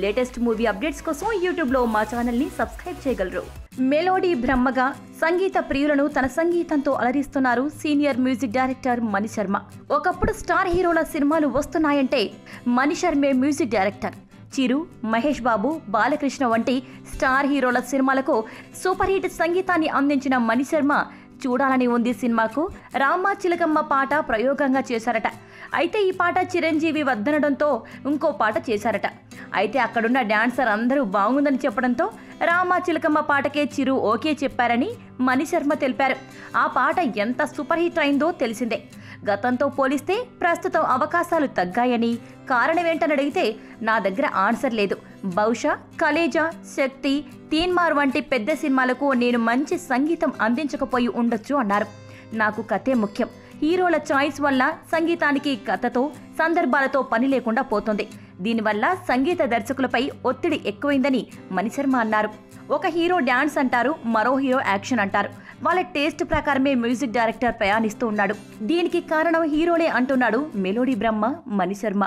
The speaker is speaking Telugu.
లేటెస్ట్ మూవీ అప్డేట్స్ కోసం యూట్యూబ్లో మా ఛానల్ని సబ్స్క్రైబ్ చేయగలరు. మెలోడీ బ్రహ్మగా సంగీత ప్రియులను తన సంగీతంతో అలరిస్తున్నారు సీనియర్ మ్యూజిక్ డైరెక్టర్ మణిశర్మ. ఒకప్పుడు స్టార్ హీరోల సినిమాలు వస్తున్నాయంటే మణిశర్మే మ్యూజిక్ డైరెక్టర్. చిరు, మహేష్ బాబు, బాలకృష్ణ వంటి స్టార్ హీరోల సినిమాలకు సూపర్ హిట్ సంగీతాన్ని అందించిన మణిశర్మ చూడాలని ఉంది సినిమాకు రామ చిలకమ్మ పాట ప్రయోగంగా చేశారట. అయితే ఈ పాట చిరంజీవి వద్దనడంతో ఇంకో పాట చేశారట. అయితే అక్కడున్న డాన్సర్ అందరూ బాగుందని చెప్పడంతో రామ చిలకమ్మ పాటకే చిరు ఓకే చెప్పారని మణిశర్మ తెలిపారు. ఆ పాట ఎంత సూపర్ హిట్ అయిందో తెలిసిందే. గతంతో పోలిస్తే ప్రస్తుతం అవకాశాలు తగ్గాయని, కారణమేంటని అడిగితే నా దగ్గర ఆన్సర్ లేదు. బహుశా కలేజా, శక్తి, తీన్మార్ వంటి పెద్ద సినిమాలకు నేను మంచి సంగీతం అందించకపోయి ఉండొచ్చు అన్నారు. నాకు కథే ముఖ్యం. హీరోల చాయిస్ వల్ల సంగీతానికి కథతో, సందర్భాలతో పని లేకుండా పోతుంది. దీనివల్ల సంగీత దర్శకులపై ఒత్తిడి ఎక్కువైందని మణిశర్మ అన్నారు. ఒక హీరో డ్యాన్స్ అంటారు, మరో హీరో యాక్షన్ అంటారు. వాళ్ళ టేస్ట్ ప్రకారమే మ్యూజిక్ డైరెక్టర్ ప్రయాణిస్తూ ఉన్నాడు. దీనికి కారణం హీరోలే అంటున్నాడు మెలోడీ బ్రహ్మ మణిశర్మ.